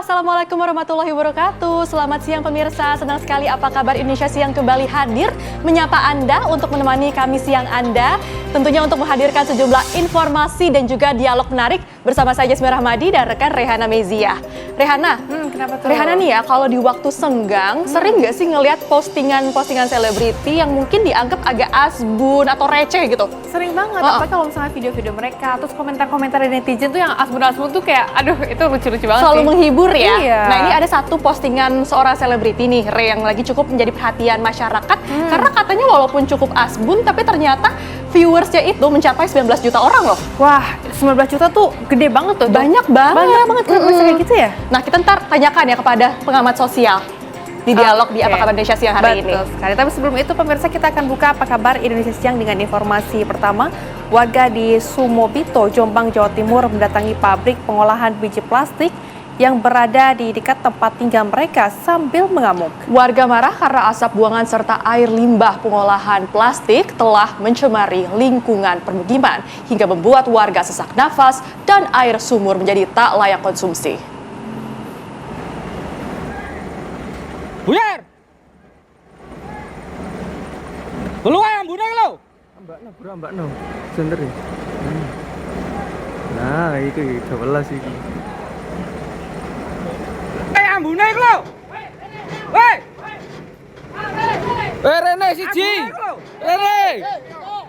Assalamualaikum warahmatullahi wabarakatuh. Selamat siang pemirsa, senang sekali apa kabar Indonesia Siang kembali hadir menyapa Anda untuk menemani kami siang Anda. Tentunya untuk menghadirkan sejumlah informasi dan juga dialog menarik bersama saya Jasmine Rahmadi dan rekan Rehana Meziah. Rehana, kenapa tuh? Rehana nih ya, kalau di waktu senggang sering nggak sih ngelihat postingan-postingan selebriti yang mungkin dianggap agak asbun atau receh gitu? Sering banget, apalagi kalau misalnya video-video mereka, terus komentar-komentar dari netizen tuh yang asbun-asbun tuh kayak, aduh itu lucu-lucu banget Selalu sih. menghibur ya. Iya. Nah ini ada satu postingan seorang selebriti nih, Re, yang lagi cukup menjadi perhatian masyarakat. Karena katanya walaupun cukup asbun, tapi ternyata viewersnya itu mencapai 19 juta orang loh. Wah, 19 juta tuh gede banget tuh. Banyak banget. Banyak banget bisa kayak gitu ya? Nah kita ntar tanyakan ya kepada pengamat sosial di dialog di Apa Kabar Indonesia Siang hari ini. Betul sekali. Tapi sebelum itu pemirsa, kita akan buka Apa Kabar Indonesia Siang dengan informasi pertama. Warga di Sumobito, Jombang, Jawa Timur mendatangi pabrik pengolahan biji plastik yang berada di dekat tempat tinggal mereka sambil mengamuk. Warga marah karena asap buangan serta air limbah pengolahan plastik telah mencemari lingkungan permukiman hingga membuat warga sesak nafas dan air sumur menjadi tak layak konsumsi. Buyar! Keluar yang bunai lo! Mbak no, sebentar ya. Nah, itu 12 ini. Yang bunai lo! Woi! Rene siji! Rene!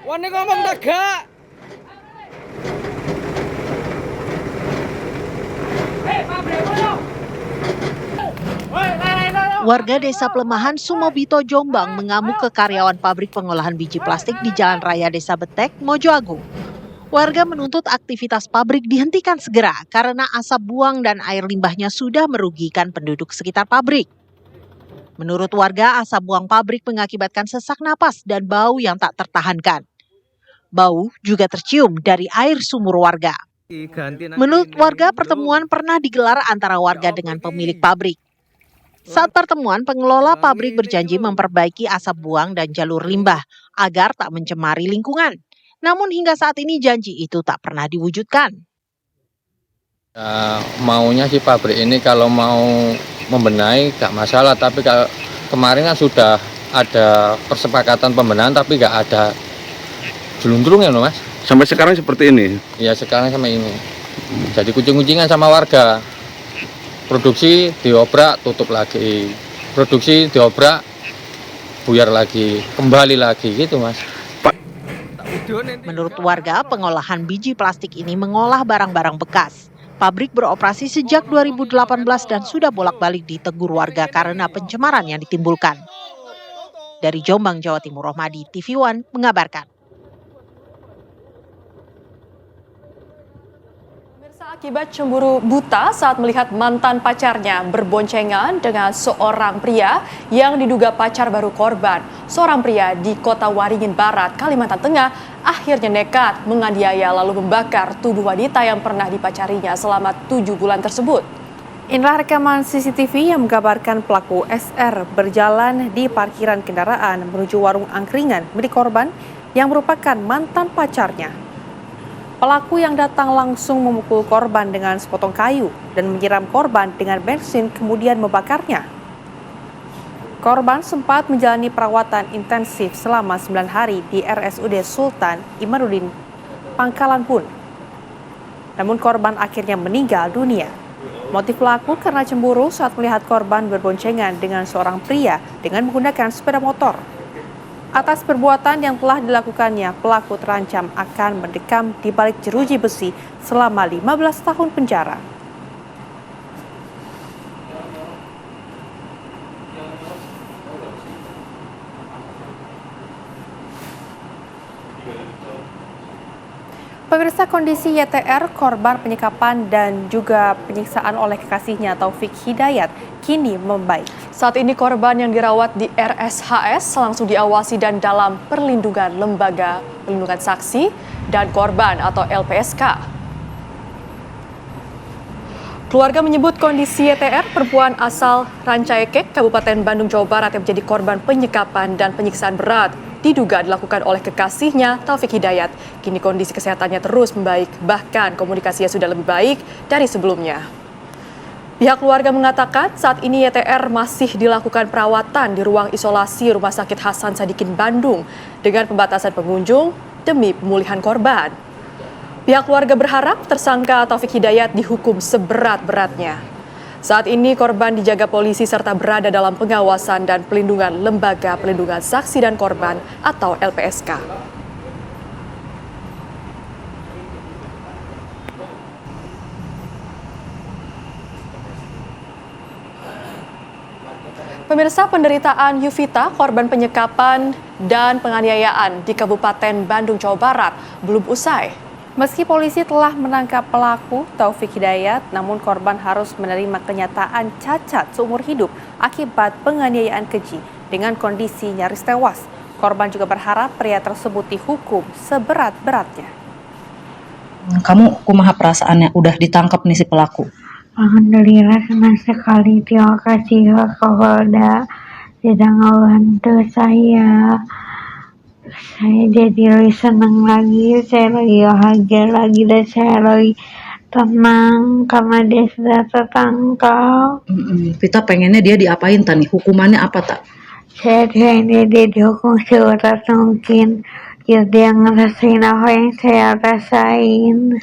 Wani ngomong tegak! Warga Desa Plemahan, Sumobito, Jombang mengamuk ke karyawan pabrik pengolahan biji plastik di Jalan Raya Desa Betek, Mojo Agung. Warga menuntut aktivitas pabrik dihentikan segera karena asap buang dan air limbahnya sudah merugikan penduduk sekitar pabrik. Menurut warga, asap buang pabrik mengakibatkan sesak napas dan bau yang tak tertahankan. Bau juga tercium dari air sumur warga. Menurut warga, pertemuan pernah digelar antara warga dengan pemilik pabrik. Saat pertemuan, pengelola pabrik berjanji memperbaiki asap buang dan jalur limbah agar tak mencemari lingkungan. Namun hingga saat ini janji itu tak pernah diwujudkan. Maunya si pabrik ini kalau mau membenahi gak masalah, tapi kalau kemarin kan sudah ada persepakatan pembenahan tapi gak ada jelundrungnya loh mas. Sampai sekarang seperti ini? Ya sekarang sama ini. Jadi kucing-kucingan sama warga. Produksi diobrak, tutup lagi. Produksi diobrak, buyar lagi, kembali lagi gitu mas. Menurut warga, pengolahan biji plastik ini mengolah barang-barang bekas. Pabrik beroperasi sejak 2018 dan sudah bolak-balik ditegur warga karena pencemaran yang ditimbulkan. Dari Jombang, Jawa Timur, Rohmadi, TV One mengabarkan. Akibat cemburu buta saat melihat mantan pacarnya berboncengan dengan seorang pria yang diduga pacar baru korban. Seorang pria di Kota Waringin Barat, Kalimantan Tengah, akhirnya nekat menganiaya lalu membakar tubuh wanita yang pernah dipacarinya selama 7 bulan tersebut. Inilah rekaman CCTV yang menggambarkan pelaku SR berjalan di parkiran kendaraan menuju warung angkringan milik korban yang merupakan mantan pacarnya. Pelaku yang datang langsung memukul korban dengan sepotong kayu dan menyiram korban dengan bensin kemudian membakarnya. Korban sempat menjalani perawatan intensif selama 9 hari di RSUD Sultan Imanuddin, Pangkalan Bun. Namun korban akhirnya meninggal dunia. Motif pelaku karena cemburu saat melihat korban berboncengan dengan seorang pria dengan menggunakan sepeda motor. Atas perbuatan yang telah dilakukannya, pelaku terancam akan mendekam di balik jeruji besi selama 15 tahun penjara. Pemirsa, kondisi YTR, korban penyekapan dan juga penyiksaan oleh kekasihnya Taufik Hidayat kini membaik. Saat ini korban yang dirawat di RSHS langsung diawasi dan dalam perlindungan Lembaga Perlindungan Saksi dan Korban atau LPSK. Keluarga menyebut kondisi YTR, perempuan asal Rancaikek, Kabupaten Bandung, Jawa Barat yang menjadi korban penyekapan dan penyiksaan berat, diduga dilakukan oleh kekasihnya Taufik Hidayat. Kini kondisi kesehatannya terus membaik, bahkan komunikasinya sudah lebih baik dari sebelumnya. Pihak keluarga mengatakan saat ini YTR masih dilakukan perawatan di ruang isolasi Rumah Sakit Hasan Sadikin Bandung dengan pembatasan pengunjung demi pemulihan korban. Pihak keluarga berharap tersangka Taufik Hidayat dihukum seberat-beratnya. Saat ini korban dijaga polisi serta berada dalam pengawasan dan pelindungan Lembaga Pelindungan Saksi dan Korban atau LPSK. Pemirsa, penderitaan Yuvita, korban penyekapan dan penganiayaan di Kabupaten Bandung, Jawa Barat, belum usai. Meski polisi telah menangkap pelaku Taufik Hidayat, namun korban harus menerima kenyataan cacat seumur hidup akibat penganiayaan keji dengan kondisi nyaris tewas. Korban juga berharap pria tersebut dihukum seberat-beratnya. Kamu kumaha perasaannya udah ditangkap nih si pelaku? Alhamdulillah senang sekali, terima kasih Kapolda sudah membantu saya jadi lebih senang lagi, saya lebih bahagia lagi dan saya lebih tenang karena dia sudah tertangkap. Kita pengennya dia diapain tani? Hukumannya apa tak? Saya pengen dia dihukum seberat mungkin biar dia ngerasain apa yang saya rasain.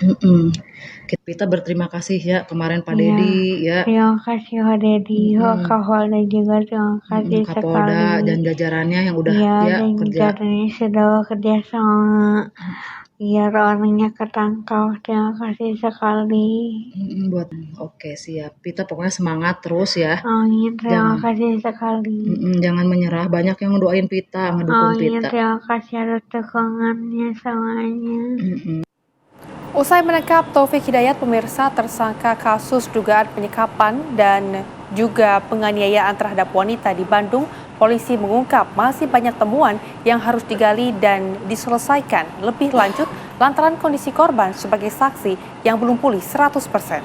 Kita berterima kasih ya kemarin Pak Dedi ya. Terima kasih Pak Dedi, Kapolda juga terima kasih Kapolda sekali. dan jajarannya yang udah dan kerja. jajarannya sudah bekerja sama biar orangnya ketangkap. Terima kasih sekali. Oke siap. Kita pokoknya semangat terus ya. Amin, terima kasih sekali. Jangan menyerah. Banyak yang ngedoain Pita, ngedukung Amin, Pita. terima kasih atas dukungannya semuanya. Usai menangkap Taufik Hidayat, pemirsa, tersangka kasus dugaan penyekapan dan juga penganiayaan terhadap wanita di Bandung, polisi mengungkap masih banyak temuan yang harus digali dan diselesaikan lebih lanjut lantaran kondisi korban sebagai saksi yang belum pulih 100%.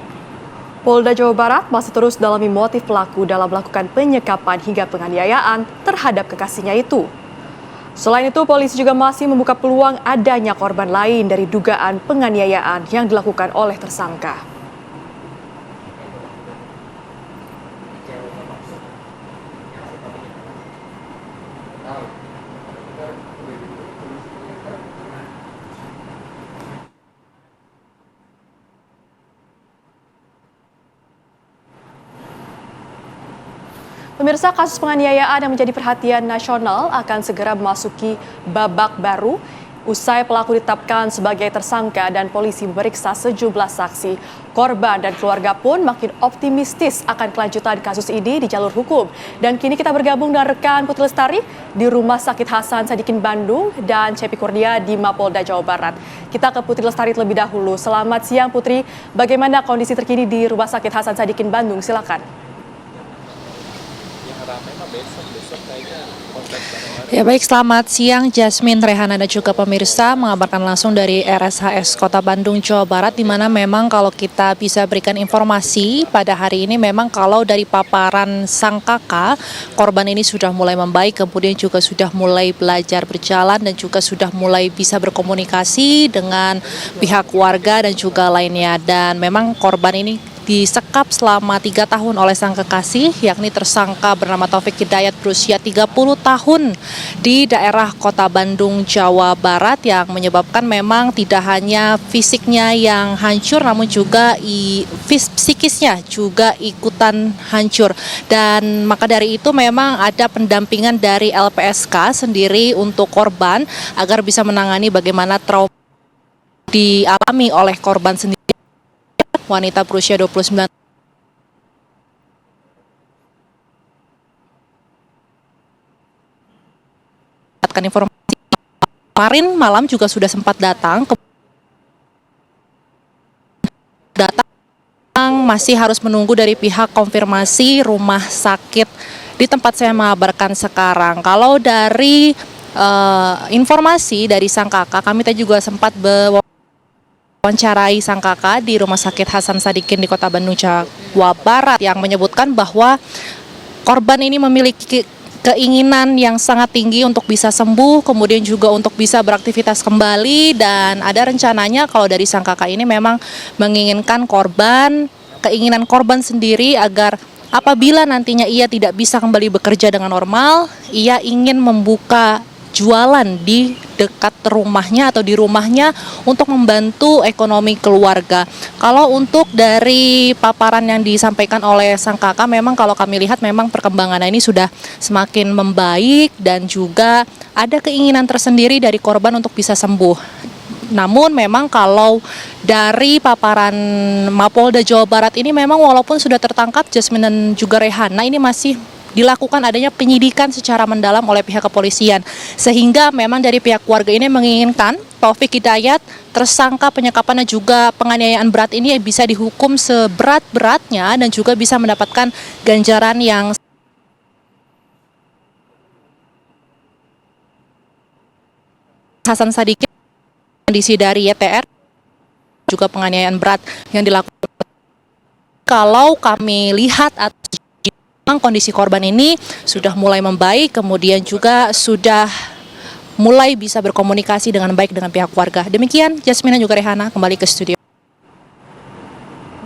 Polda Jawa Barat masih terus dalami motif pelaku dalam melakukan penyekapan hingga penganiayaan terhadap kekasihnya itu. Selain itu, polisi juga masih membuka peluang adanya korban lain dari dugaan penganiayaan yang dilakukan oleh tersangka. Pemirsa, kasus penganiayaan yang menjadi perhatian nasional akan segera memasuki babak baru usai pelaku ditetapkan sebagai tersangka dan polisi memeriksa sejumlah saksi. Korban dan keluarga pun makin optimistis akan kelanjutan kasus ini di jalur hukum. Dan kini kita bergabung dengan rekan Putri Lestari di Rumah Sakit Hasan Sadikin Bandung dan Cepi Kurnia di Mapolda Jawa Barat. Kita ke Putri Lestari terlebih dahulu. Selamat siang Putri, bagaimana kondisi terkini di Rumah Sakit Hasan Sadikin Bandung? Silakan. Ya baik, selamat siang Jasmine, Rehana dan juga pemirsa, mengabarkan langsung dari RSHS Kota Bandung, Jawa Barat, di mana memang kalau kita bisa berikan informasi pada hari ini memang kalau dari paparan sang kakak, korban ini sudah mulai membaik, kemudian juga sudah mulai belajar berjalan dan juga sudah mulai bisa berkomunikasi dengan pihak keluarga dan juga lainnya. Dan memang korban ini disekap selama 3 tahun oleh sang kekasih, yakni tersangka bernama Taufik Hidayat berusia 30 tahun di daerah Kota Bandung, Jawa Barat, yang menyebabkan memang tidak hanya fisiknya yang hancur namun juga psikisnya juga ikutan hancur. Dan maka dari itu memang ada pendampingan dari LPSK sendiri untuk korban agar bisa menangani bagaimana trauma dialami oleh korban sendiri. Wanita berusia 29 mendapatkan informasi kemarin malam juga sudah sempat datang masih harus menunggu dari pihak konfirmasi rumah sakit di tempat saya mengabarkan sekarang. Kalau dari informasi dari sang kakak, kami tadi juga sempat wawancarai sang kakak di Rumah Sakit Hasan Sadikin di Kota Bandung, Jawa Barat, yang menyebutkan bahwa korban ini memiliki keinginan yang sangat tinggi untuk bisa sembuh, kemudian juga untuk bisa beraktivitas kembali, dan ada rencananya kalau dari sang kakak ini memang menginginkan korban keinginan korban sendiri agar apabila nantinya ia tidak bisa kembali bekerja dengan normal, ia ingin membuka jualan di dekat rumahnya atau di rumahnya untuk membantu ekonomi keluarga. Kalau untuk dari paparan yang disampaikan oleh sang kakak, memang kalau kami lihat memang perkembangannya ini sudah semakin membaik dan juga ada keinginan tersendiri dari korban untuk bisa sembuh. Namun memang kalau dari paparan Mapolda Jawa Barat ini memang walaupun sudah tertangkap Jasmine dan juga Rehana, ini masih dilakukan adanya penyidikan secara mendalam oleh pihak kepolisian. Sehingga memang dari pihak keluarga ini menginginkan Taufik Hidayat, tersangka penyekapan dan juga penganiayaan berat ini bisa dihukum seberat-beratnya dan juga bisa mendapatkan ganjaran yang Hasan Sadikin, kondisi dari YTR juga penganiayaan berat yang dilakukan. Kalau kami lihat kondisi korban ini sudah mulai membaik, kemudian juga sudah mulai bisa berkomunikasi dengan baik dengan pihak keluarga. Demikian Jasmine dan juga Rehana, kembali ke studio.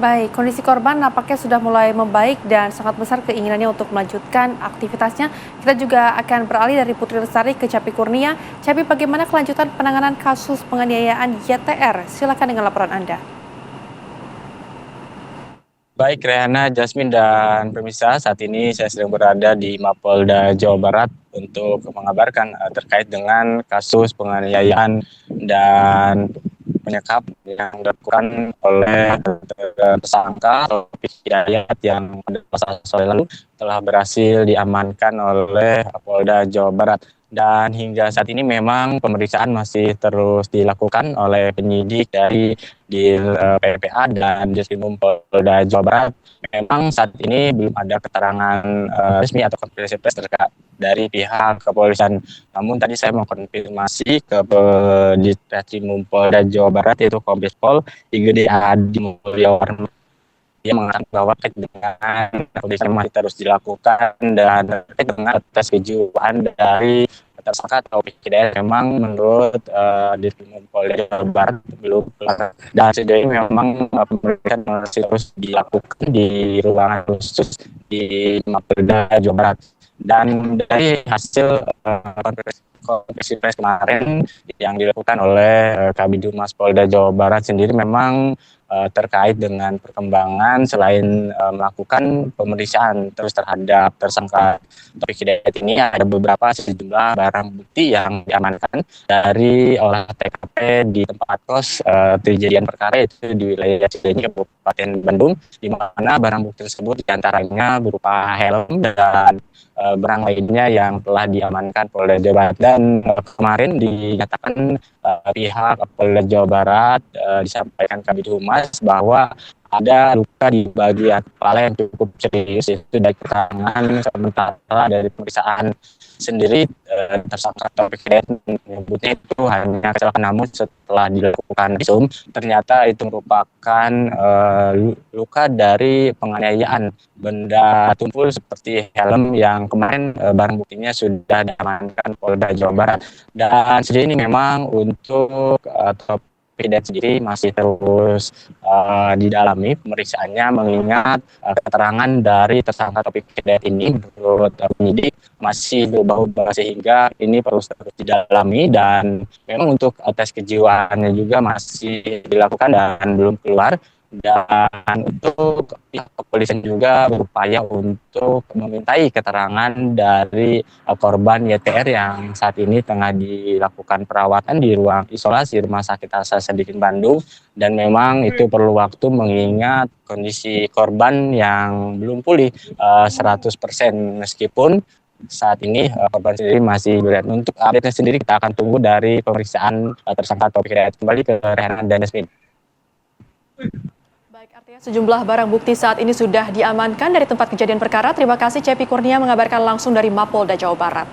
Baik, kondisi korban nampaknya sudah mulai membaik dan sangat besar keinginannya untuk melanjutkan aktivitasnya. Kita juga akan beralih dari Putri Lestari ke Capi Kurnia. Capi, bagaimana kelanjutan penanganan kasus penganiayaan YTR? Silakan dengan laporan Anda. Baik, Rehana, Jasmine, dan pemirsa, saat ini saya sedang berada di Mapolda Jawa Barat untuk mengabarkan terkait dengan kasus penganiayaan dan penyekap yang dilakukan oleh tersangka Taufik Hidayat yang pada Selasa sore lalu telah berhasil diamankan oleh Polda Jawa Barat. Dan hingga saat ini memang pemeriksaan masih terus dilakukan oleh penyidik dari PPA dan Diskrimum Polda Jawa Barat. Memang saat ini belum ada keterangan resmi atau konfirmasi pers terkait dari pihak kepolisian. Namun tadi saya mau konfirmasi ke Diskrimum Polda Jawa Barat, yaitu Kombes Pol IGD Adi Mulyawarman. Dia mengatakan bahwa terkait dengan kondisi masih terus dilakukan dan terkait dengan tes kejiwaan dari tersangka Taufik Hidayat memang menurut Diskrimum Polda Jawa Barat belum kelar. Dan sejauh ini memang pemeriksaan masih terus dilakukan di ruangan khusus di Mapolda Jawa Barat. Dan dari hasil konferensi pers kemarin yang dilakukan oleh Kabid Humas Polda Jawa Barat sendiri memang terkait dengan perkembangan selain melakukan pemeriksaan terus terhadap tersangka Taufik Hidayat ini, ada beberapa sejumlah barang bukti yang diamankan dari olah TKP di tempat kos kejadian perkara, itu di wilayah Cilenyi, Kabupaten Bandung, di mana barang bukti tersebut diantaranya berupa helm dan barang lainnya yang telah diamankan Polda Jawa Barat. Dan kemarin dinyatakan pihak Polda Jawa Barat disampaikan Kabid Humas bahwa ada luka di bagian kepala yang cukup serius. Itu dari keterangan sementara dari pemeriksaan sendiri, tersangka Taufik Hidayat menyebutnya itu hanya kecelakaan, namun setelah dilakukan visum ternyata itu merupakan luka dari penganiayaan benda tumpul seperti helm yang kemarin barang buktinya sudah diamankan Polda Jawa Barat. Dan sejauh ini memang untuk Taufik Hidayat sendiri masih terus didalami pemeriksaannya, mengingat keterangan dari tersangka Taufik Hidayat ini menurut penyidik masih berubah-ubah, sehingga ini perlu terus didalami. Dan memang untuk tes kejiwaannya juga masih dilakukan dan belum keluar. Dan untuk pihak kepolisian juga berupaya untuk memintai keterangan dari korban YTR yang saat ini tengah dilakukan perawatan di ruang isolasi Rumah Sakit Hasan Sadikin Bandung. Dan memang itu perlu waktu mengingat kondisi korban yang belum pulih 100%, meskipun saat ini korban sendiri masih berat. Untuk update sendiri kita akan tunggu dari pemeriksaan tersangka Taufik Hidayat. Kembali ke Rehana dan Jasmine. Artinya sejumlah barang bukti saat ini sudah diamankan dari tempat kejadian perkara. Terima kasih Capi Kurnia mengabarkan langsung dari Mapolda Jawa Barat.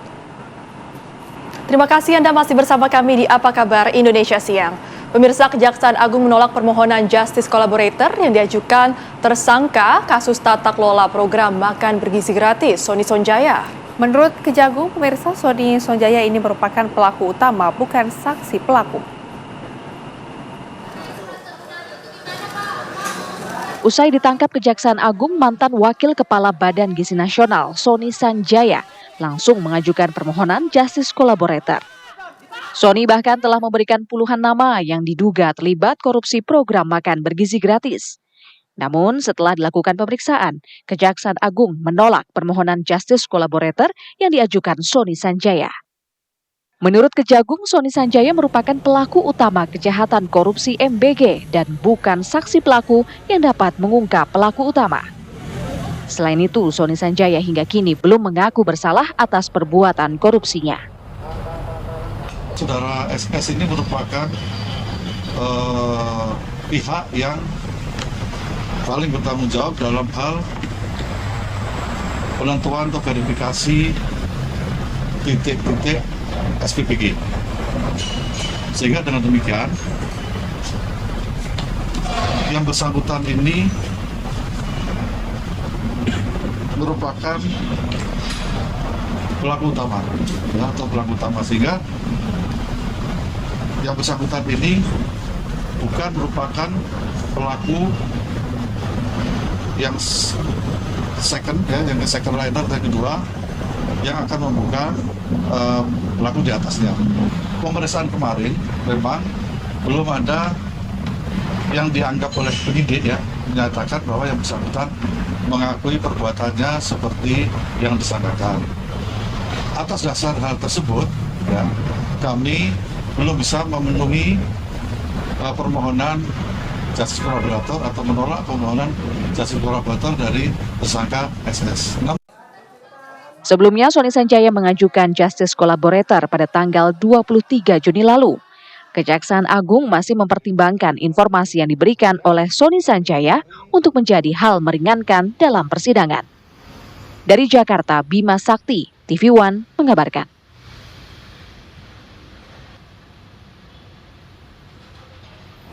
Terima kasih Anda masih bersama kami di Apa Kabar Indonesia Siang. Pemirsa, Kejaksaan Agung menolak permohonan Justice Collaborator yang diajukan tersangka kasus tata kelola program makan bergizi gratis, Sony Sonjaya. Menurut Kejagung, pemirsa, Sony Sonjaya ini merupakan pelaku utama, bukan saksi pelaku. Usai ditangkap Kejaksaan Agung, mantan Wakil Kepala Badan Gizi Nasional, Sony Sanjaya, langsung mengajukan permohonan justice collaborator. Sony bahkan telah memberikan puluhan nama yang diduga terlibat korupsi program makan bergizi gratis. Namun setelah dilakukan pemeriksaan, Kejaksaan Agung menolak permohonan justice collaborator yang diajukan Sony Sanjaya. Menurut Kejagung, Sony Sanjaya merupakan pelaku utama kejahatan korupsi MBG dan bukan saksi pelaku yang dapat mengungkap pelaku utama. Selain itu, Sony Sanjaya hingga kini belum mengaku bersalah atas perbuatan korupsinya. Saudara SS ini merupakan pihak yang paling bertanggung jawab dalam hal penentuan atau verifikasi titik-titik SPPG. Sehingga dengan demikian, yang bersangkutan ini merupakan pelaku utama, ya, atau pelaku utama, sehingga yang bersangkutan ini bukan merupakan pelaku yang second, ya, yang second rider dan kedua yang akan membuka pelaku di atasnya. Pemeriksaan kemarin memang belum ada yang dianggap oleh penyidik, ya, menyatakan bahwa yang bersangkutan mengakui perbuatannya seperti yang disangkakan. Atas dasar hal tersebut, ya, kami belum bisa memenuhi permohonan justice collaborator atau menolak permohonan justice collaborator dari tersangka SS. Sebelumnya, Sony Sanjaya mengajukan justice collaborator pada tanggal 23 Juni lalu. Kejaksaan Agung masih mempertimbangkan informasi yang diberikan oleh Sony Sanjaya untuk menjadi hal meringankan dalam persidangan. Dari Jakarta, Bima Sakti, TV One mengabarkan.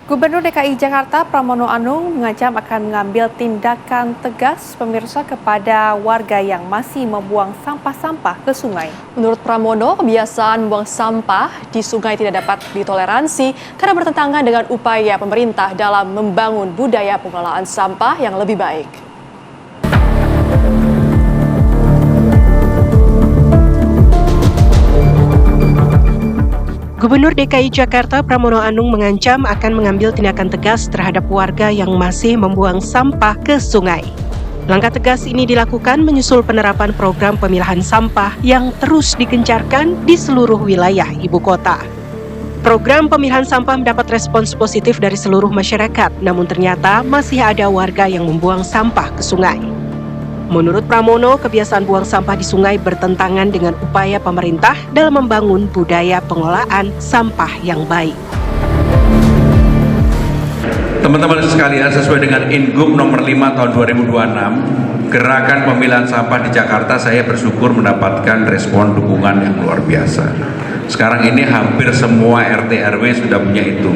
Gubernur DKI Jakarta Pramono Anung mengancam akan mengambil tindakan tegas pemirsa kepada warga yang masih membuang sampah-sampah ke sungai. Menurut Pramono, kebiasaan membuang sampah di sungai tidak dapat ditoleransi karena bertentangan dengan upaya pemerintah dalam membangun budaya pengelolaan sampah yang lebih baik. Gubernur DKI Jakarta Pramono Anung mengancam akan mengambil tindakan tegas terhadap warga yang masih membuang sampah ke sungai. Langkah tegas ini dilakukan menyusul penerapan program pemilahan sampah yang terus digencarkan di seluruh wilayah ibu kota. Program pemilahan sampah mendapat respons positif dari seluruh masyarakat, namun ternyata masih ada warga yang membuang sampah ke sungai. Menurut Pramono, kebiasaan buang sampah di sungai bertentangan dengan upaya pemerintah dalam membangun budaya pengelolaan sampah yang baik. Teman-teman sekalian, sesuai dengan Ingup nomor 5 tahun 2026, gerakan pemilahan sampah di Jakarta, saya bersyukur mendapatkan respon dukungan yang luar biasa. Sekarang ini hampir semua RT RW sudah punya itu.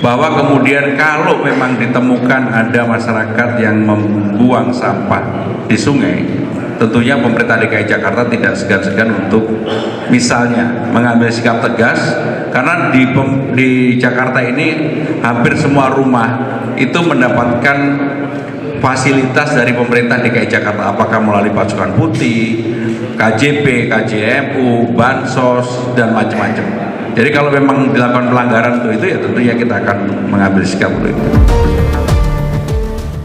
Bahwa kemudian kalau memang ditemukan ada masyarakat yang membuang sampah di sungai, tentunya pemerintah DKI Jakarta tidak segan-segan untuk misalnya mengambil sikap tegas, karena di Jakarta ini hampir semua rumah itu mendapatkan fasilitas dari pemerintah DKI Jakarta, apakah melalui pasukan putih, KJP, KJMU, Bansos, dan macam-macam. Jadi kalau memang dilakukan pelanggaran untuk itu, ya tentunya kita akan mengambil sikap untuk itu.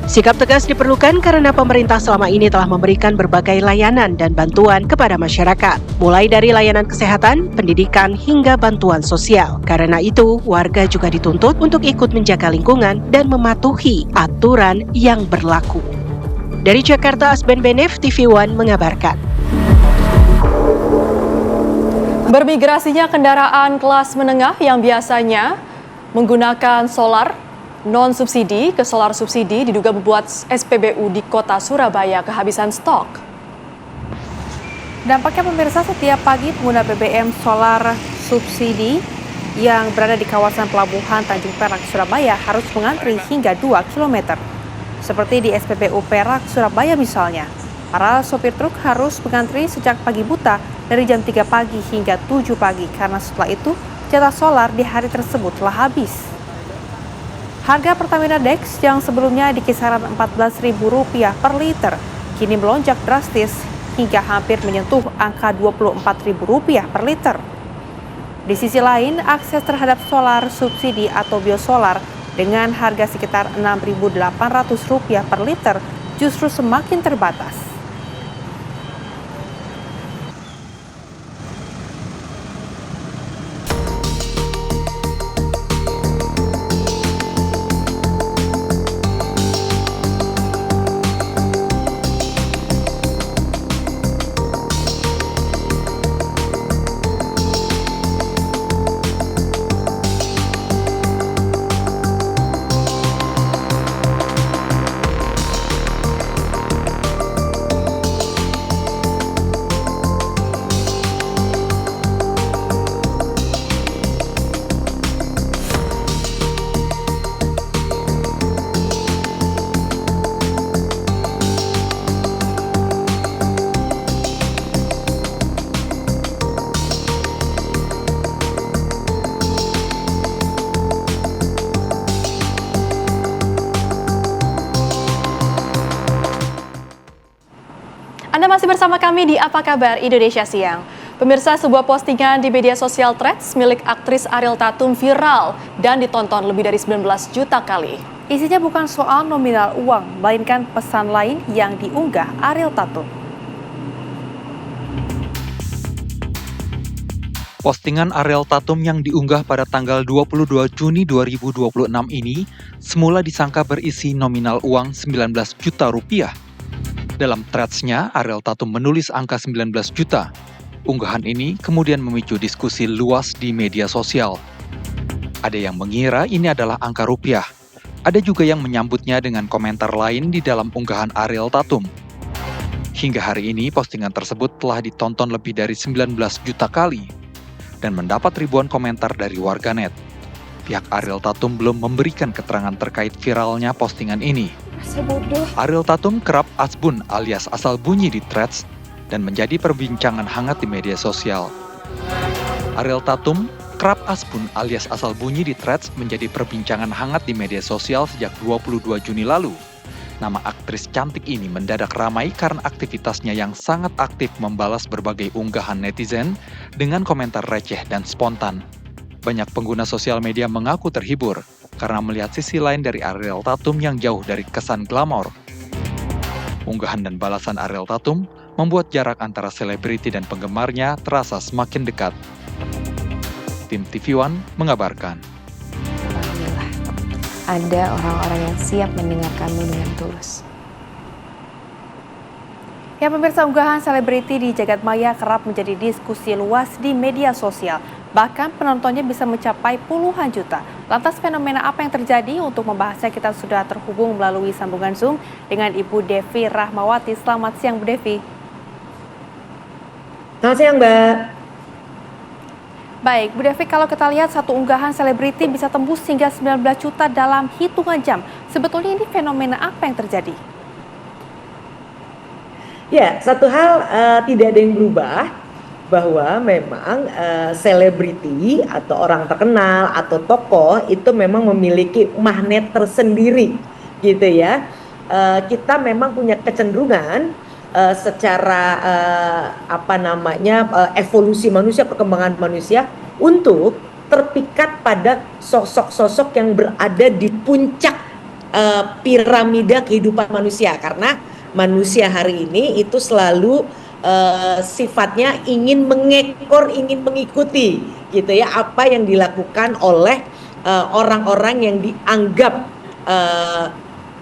Sikap tegas diperlukan karena pemerintah selama ini telah memberikan berbagai layanan dan bantuan kepada masyarakat, mulai dari layanan kesehatan, pendidikan, hingga bantuan sosial. Karena itu, warga juga dituntut untuk ikut menjaga lingkungan dan mematuhi aturan yang berlaku. Dari Jakarta, Asben Benef, TV One mengabarkan. Bermigrasinya kendaraan kelas menengah yang biasanya menggunakan solar non-subsidi ke solar subsidi diduga membuat SPBU di kota Surabaya kehabisan stok. Dampaknya pemirsa, setiap pagi pengguna BBM solar subsidi yang berada di kawasan Pelabuhan Tanjung Perak, Surabaya harus mengantri hingga 2 km. Seperti di SPBU Perak, Surabaya misalnya. Para sopir truk harus mengantri sejak pagi buta dari jam 3 pagi hingga 7 pagi karena setelah itu jatah solar di hari tersebut telah habis. Harga Pertamina Dex yang sebelumnya di kisaran Rp14.000 per liter, kini melonjak drastis hingga hampir menyentuh angka Rp24.000 per liter. Di sisi lain, akses terhadap solar subsidi atau biosolar dengan harga sekitar Rp6.800 per liter justru semakin terbatas. Anda masih bersama kami di Apa Kabar Indonesia Siang. Pemirsa, sebuah postingan di media sosial Threads milik aktris Ariel Tatum viral dan ditonton lebih dari 19 juta kali. Isinya bukan soal nominal uang, melainkan pesan lain yang diunggah Ariel Tatum. Postingan Ariel Tatum yang diunggah pada tanggal 22 Juni 2026 ini semula disangka berisi nominal uang 19 juta rupiah. Dalam threads-nya, Ariel Tatum menulis angka 19 juta. Unggahan ini kemudian memicu diskusi luas di media sosial. Ada yang mengira ini adalah angka rupiah. Ada juga yang menyambutnya dengan komentar lain di dalam unggahan Ariel Tatum. Hingga hari ini, postingan tersebut telah ditonton lebih dari 19 juta kali dan mendapat ribuan komentar dari warganet. Pihak Ariel Tatum belum memberikan keterangan terkait viralnya postingan ini. Ariel Tatum kerap asbun alias asal bunyi di threads dan menjadi perbincangan hangat di media sosial. Ariel Tatum kerap asbun alias asal bunyi di threads menjadi perbincangan hangat di media sosial sejak 22 Juni lalu. Nama aktris cantik ini mendadak ramai karena aktivitasnya yang sangat aktif membalas berbagai unggahan netizen dengan komentar receh dan spontan. Banyak pengguna sosial media mengaku terhibur karena melihat sisi lain dari Ariel Tatum yang jauh dari kesan glamor. Unggahan dan balasan Ariel Tatum membuat jarak antara selebriti dan penggemarnya terasa semakin dekat. Tim TV One mengabarkan. Alhamdulillah, ada orang-orang yang siap mendengarkanmu dengan tulus. Ya, pemirsa, unggahan selebriti di jagat maya kerap menjadi diskusi luas di media sosial. Bahkan penontonnya bisa mencapai puluhan juta. Lantas fenomena apa yang terjadi? Untuk membahasnya kita sudah terhubung melalui sambungan Zoom dengan Ibu Devi Rahmawati. Selamat siang, Bu Devi. Selamat siang, Mbak. Baik, Bu Devi, kalau kita lihat satu unggahan selebriti bisa tembus hingga 19 juta dalam hitungan jam. Sebetulnya ini fenomena apa yang terjadi? Ya, satu hal tidak ada yang berubah, bahwa memang selebriti atau orang terkenal atau tokoh itu memang memiliki magnet tersendiri, gitu ya. Kita memang punya kecenderungan secara evolusi manusia, perkembangan manusia untuk terpikat pada sosok-sosok yang berada di puncak piramida kehidupan manusia, karena manusia hari ini itu selalu sifatnya ingin mengekor, ingin mengikuti, gitu ya, apa yang dilakukan oleh orang-orang yang dianggap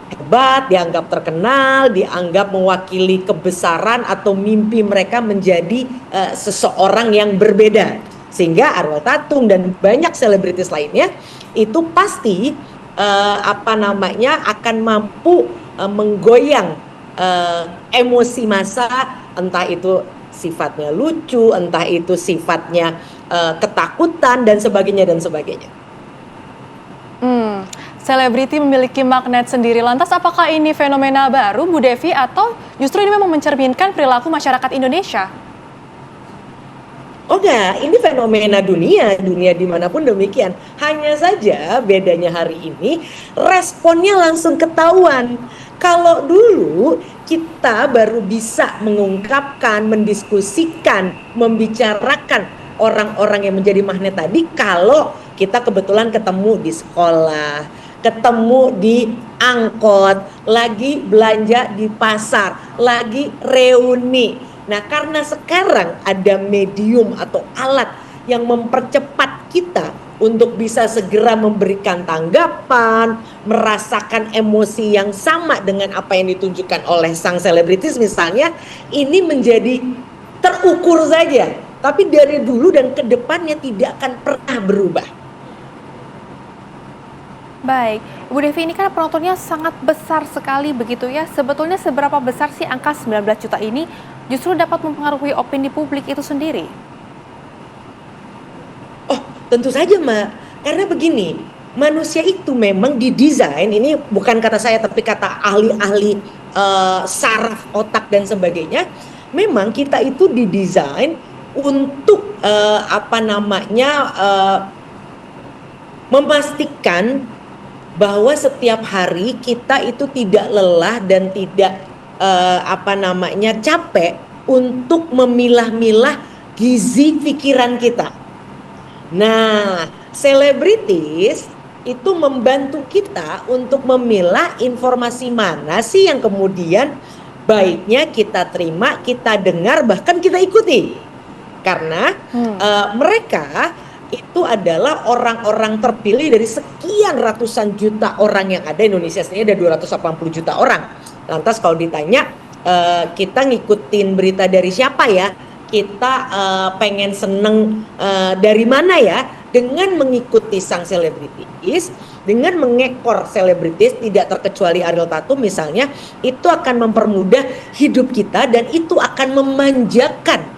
hebat, dianggap terkenal, dianggap mewakili kebesaran atau mimpi mereka menjadi seseorang yang berbeda. Sehingga Ariel Tatum dan banyak selebritis lainnya itu pasti akan mampu menggoyang emosi massa, entah itu sifatnya lucu, entah itu sifatnya ketakutan dan sebagainya dan sebagainya. Selebriti memiliki magnet sendiri. Lantas apakah ini fenomena baru, Bu Devi, atau justru ini memang mencerminkan perilaku masyarakat Indonesia? Oh enggak, ini fenomena dunia dimanapun demikian. Hanya saja bedanya hari ini responnya langsung ketahuan. Kalau dulu kita baru bisa mengungkapkan, mendiskusikan, membicarakan orang-orang yang menjadi magnet tadi kalau kita kebetulan ketemu di sekolah, ketemu di angkot, lagi belanja di pasar, lagi reuni. Nah, karena sekarang ada medium atau alat yang mempercepat kita untuk bisa segera memberikan tanggapan, merasakan emosi yang sama dengan apa yang ditunjukkan oleh sang selebritis misalnya, ini menjadi terukur saja. Tapi dari dulu dan ke depannya tidak akan pernah berubah. Baik, Bu Devi, ini kan penontonnya sangat besar sekali begitu ya. Sebetulnya seberapa besar sih angka 19 juta ini justru dapat mempengaruhi opini publik itu sendiri? Oh, tentu saja, Mbak. Karena begini, manusia itu memang didesain, ini bukan kata saya tapi kata ahli-ahli saraf otak dan sebagainya. Memang kita itu didesain untuk memastikan bahwa setiap hari kita itu tidak lelah dan tidak capek untuk memilah-milah gizi pikiran kita. Nah, selebritis itu membantu kita untuk memilah informasi mana sih yang kemudian baiknya kita terima, kita dengar, bahkan kita ikuti. Karena mereka itu adalah orang-orang terpilih dari sekian ratusan juta orang yang ada. Indonesia sendiri ada 280 juta orang. Lantas kalau ditanya kita ngikutin berita dari siapa ya? Kita pengen seneng dari mana ya? Dengan mengikuti sang selebritis, dengan mengekor selebritis, tidak terkecuali Ariel Tatum misalnya, itu akan mempermudah hidup kita dan itu akan memanjakan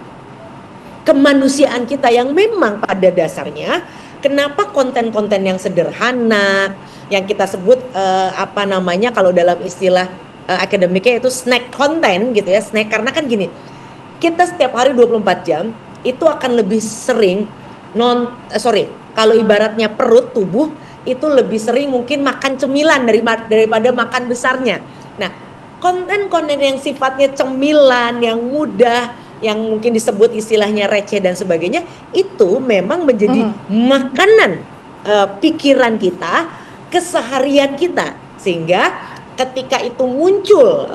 kemanusiaan kita yang memang pada dasarnya kenapa konten-konten yang sederhana yang kita sebut kalau dalam istilah akademiknya itu snack content gitu ya, snack, karena kan gini, kita setiap hari 24 jam itu akan lebih sering kalau ibaratnya perut tubuh itu lebih sering mungkin makan cemilan daripada makan besarnya. Nah, konten-konten yang sifatnya cemilan, yang mudah, yang mungkin disebut istilahnya receh dan sebagainya, itu memang menjadi makanan pikiran kita, keseharian kita, sehingga ketika itu muncul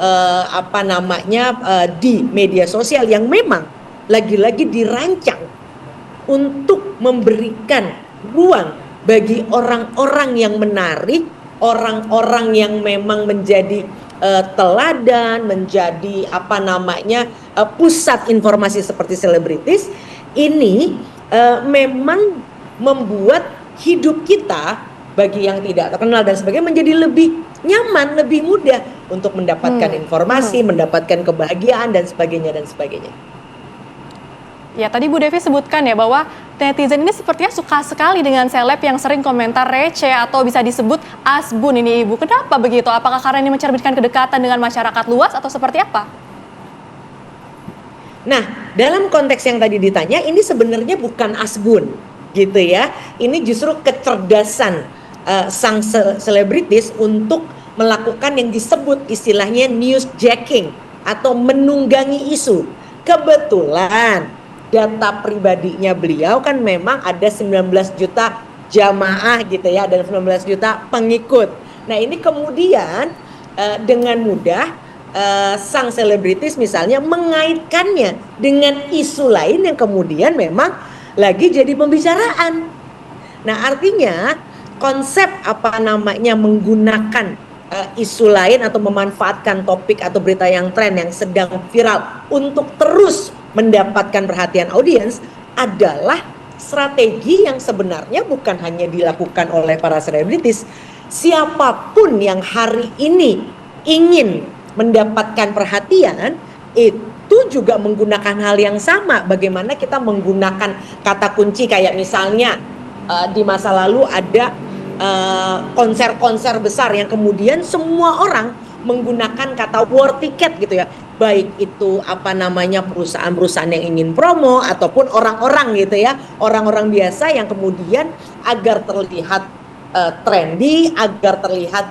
di media sosial yang memang lagi-lagi dirancang untuk memberikan ruang bagi orang-orang yang menarik, orang-orang yang memang menjadi teladan, menjadi pusat informasi seperti selebritis, ini memang membuat hidup kita bagi yang tidak terkenal dan sebagainya menjadi lebih nyaman, lebih mudah untuk mendapatkan informasi, mendapatkan kebahagiaan dan sebagainya dan sebagainya. Ya, tadi Bu Devi sebutkan ya bahwa netizen ini sepertinya suka sekali dengan seleb yang sering komentar receh atau bisa disebut asbun ini, Ibu. Kenapa begitu? Apakah karena ini mencerminkan kedekatan dengan masyarakat luas atau seperti apa? Nah, dalam konteks yang tadi ditanya, ini sebenarnya bukan asbun, gitu ya. Ini justru kecerdasan sang selebritis untuk melakukan yang disebut istilahnya newsjacking atau menunggangi isu. Kebetulan data pribadinya beliau kan memang ada 19 juta jamaah gitu ya, dan 19 juta pengikut. Nah, ini kemudian dengan mudah sang selebritis misalnya mengaitkannya dengan isu lain yang kemudian memang lagi jadi pembicaraan. Nah, artinya konsep menggunakan isu lain atau memanfaatkan topik atau berita yang tren yang sedang viral untuk terus mendapatkan perhatian audiens adalah strategi yang sebenarnya bukan hanya dilakukan oleh para selebritis. Siapapun yang hari ini ingin mendapatkan perhatian itu juga menggunakan hal yang sama. Bagaimana kita menggunakan kata kunci kayak misalnya di masa lalu ada konser-konser besar yang kemudian semua orang menggunakan kata war ticket gitu ya, baik itu perusahaan-perusahaan yang ingin promo ataupun orang-orang gitu ya, orang-orang biasa yang kemudian agar terlihat trendy, agar terlihat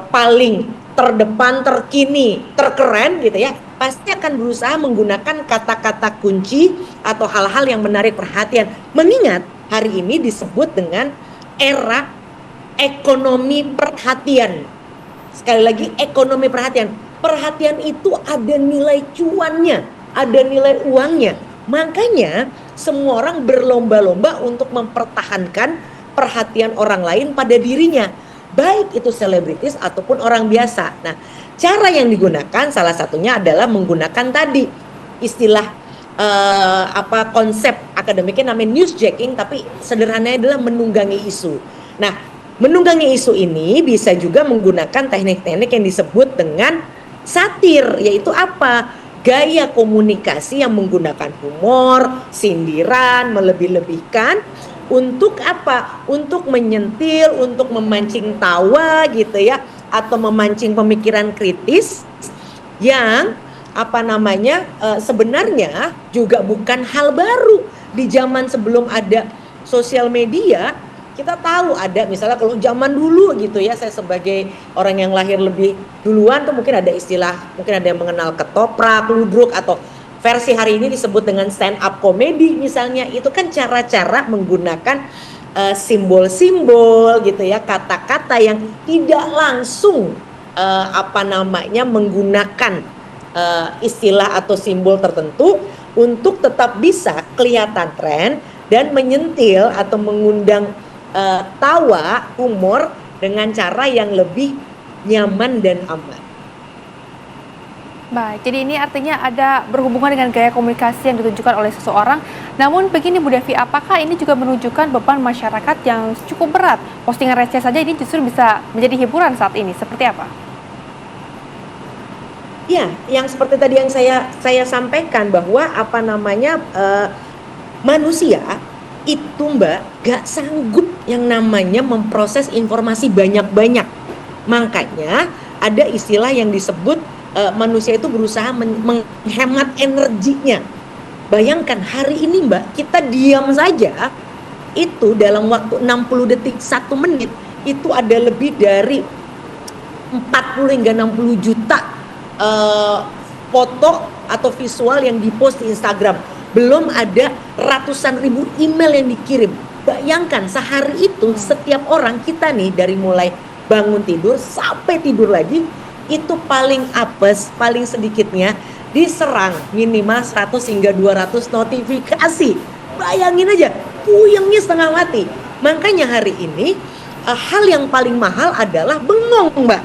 paling terdepan, terkini, terkeren gitu ya, pasti akan berusaha menggunakan kata-kata kunci atau hal-hal yang menarik perhatian. Mengingat hari ini disebut dengan era ekonomi perhatian. Sekali lagi, ekonomi perhatian. Perhatian itu ada nilai cuannya, ada nilai uangnya. Makanya semua orang berlomba-lomba untuk mempertahankan perhatian orang lain pada dirinya, baik itu selebritis ataupun orang biasa. Nah, cara yang digunakan salah satunya adalah menggunakan tadi istilah konsep akademiknya namanya newsjacking, tapi sederhananya adalah menunggangi isu. Nah, menunggangi isu ini bisa juga menggunakan teknik-teknik yang disebut dengan satir, yaitu apa? Gaya komunikasi yang menggunakan humor, sindiran, melebih-lebihkan. Untuk apa? Untuk menyentil, untuk memancing tawa gitu ya, atau memancing pemikiran kritis yang sebenarnya juga bukan hal baru. Di zaman sebelum ada sosial media, kita tahu ada misalnya kalau zaman dulu gitu ya, saya sebagai orang yang lahir lebih duluan tuh mungkin ada istilah, mungkin ada yang mengenal ketoprak, ludruk, atau versi hari ini disebut dengan stand up comedy misalnya. Itu kan cara-cara menggunakan simbol-simbol gitu ya, kata-kata yang tidak langsung menggunakan istilah atau simbol tertentu untuk tetap bisa kelihatan tren dan menyentil atau mengundang tawa, humor dengan cara yang lebih nyaman dan aman. Baik, jadi ini artinya ada berhubungan dengan gaya komunikasi yang ditunjukkan oleh seseorang. Namun begini Bu Devi, apakah ini juga menunjukkan beban masyarakat yang cukup berat? Postingan receh saja ini justru bisa menjadi hiburan saat ini, seperti apa? Ya, yang seperti tadi yang saya sampaikan bahwa manusia itu Mbak gak sanggup yang namanya memproses informasi banyak-banyak. Makanya ada istilah yang disebut manusia itu berusaha menghemat energinya. Bayangkan hari ini Mbak, kita diam saja itu dalam waktu 60 detik 1 menit itu ada lebih dari 40 hingga 60 juta foto atau visual yang dipost di Instagram. Belum ada ratusan ribu email yang dikirim. Bayangkan sehari itu setiap orang kita nih dari mulai bangun tidur sampai tidur lagi itu paling apes, paling sedikitnya diserang minimal 100 hingga 200 notifikasi. Bayangin aja, puyengnya setengah mati. Makanya hari ini hal yang paling mahal adalah bengong Mbak.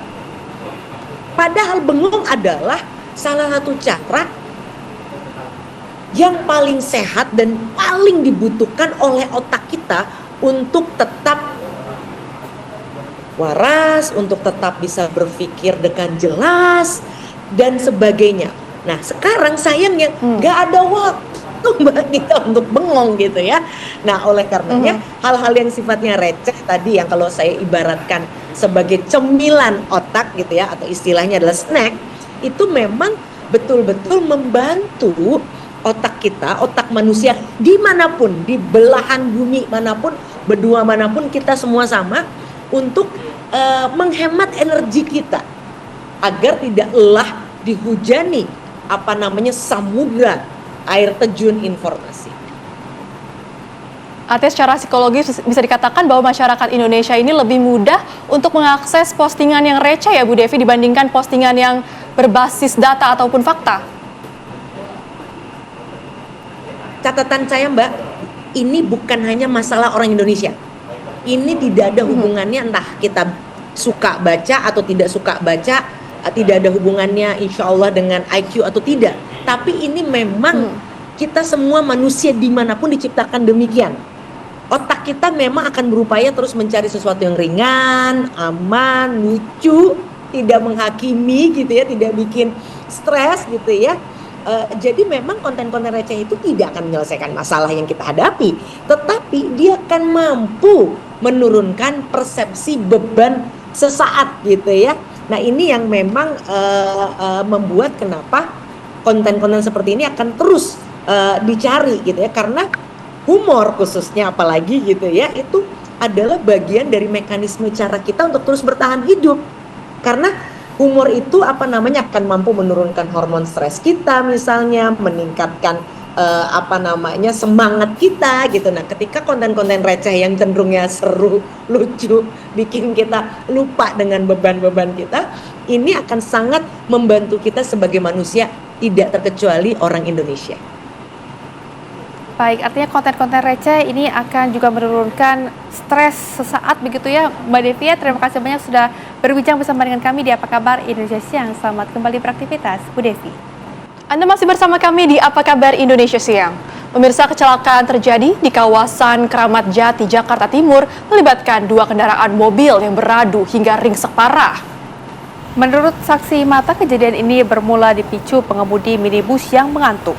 Padahal bengong adalah salah satu cara yang paling sehat dan paling dibutuhkan oleh otak kita untuk tetap waras, untuk tetap bisa berpikir dengan jelas dan sebagainya. Nah sekarang sayangnya nggak ada waktu Mbak kita untuk bengong gitu ya. Nah oleh karenanya hal-hal yang sifatnya receh tadi yang kalau saya ibaratkan sebagai cemilan otak gitu ya, atau istilahnya adalah snack, itu memang betul-betul membantu otak kita, otak manusia dimanapun, di belahan bumi manapun, benua manapun, kita semua sama untuk menghemat energi kita agar tidak lelah dihujani samudra air terjun informasi. Artinya secara psikologis bisa dikatakan bahwa masyarakat Indonesia ini lebih mudah untuk mengakses postingan yang receh ya Bu Devi dibandingkan postingan yang berbasis data ataupun fakta. Catatan saya Mbak, ini bukan hanya masalah orang Indonesia. Ini tidak ada hubungannya entah kita suka baca atau tidak suka baca, tidak ada hubungannya insya Allah dengan IQ atau tidak. Tapi ini memang kita semua manusia dimanapun diciptakan demikian. Otak kita memang akan berupaya terus mencari sesuatu yang ringan, aman, lucu, tidak menghakimi gitu ya, tidak bikin stres gitu ya. Jadi memang konten-konten receh itu tidak akan menyelesaikan masalah yang kita hadapi, tetapi dia akan mampu menurunkan persepsi beban sesaat gitu ya. Nah ini yang memang membuat kenapa konten-konten seperti ini akan terus dicari gitu ya, karena humor khususnya apalagi gitu ya, itu adalah bagian dari mekanisme cara kita untuk terus bertahan hidup. Karena humor itu akan mampu menurunkan hormon stres kita misalnya, meningkatkan semangat kita gitu. Nah, ketika konten-konten receh yang cenderungnya seru, lucu, bikin kita lupa dengan beban-beban kita, ini akan sangat membantu kita sebagai manusia, tidak terkecuali orang Indonesia. Baik, artinya konten-konten receh ini akan juga menurunkan stres sesaat begitu ya, Mbak Devi. Terima kasih banyak sudah berbincang bersama dengan kami di Apa Kabar Indonesia Siang. Selamat kembali beraktivitas, Bu Devi. Anda masih bersama kami di Apa Kabar Indonesia Siang. Pemirsa, kecelakaan terjadi di kawasan Keramat Jati, Jakarta Timur, melibatkan 2 kendaraan mobil yang beradu hingga ringsek parah. Menurut saksi mata, kejadian ini bermula dipicu pengemudi minibus yang mengantuk.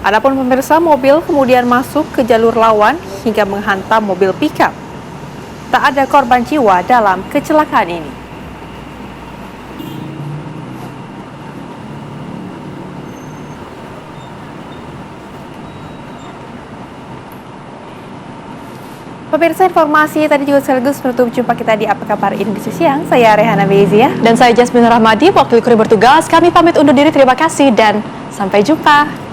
Adapun pemirsa, mobil kemudian masuk ke jalur lawan hingga menghantam mobil pickup. Tak ada korban jiwa dalam kecelakaan ini. Pemirsa, informasi tadi juga sekaligus menutup jumpa kita di Apa Kabar Indonesia Siang. Saya Rehana Bezia. Dan saya Jasmine Rahmadi, wakil kru bertugas. Kami pamit undur diri, terima kasih dan sampai jumpa.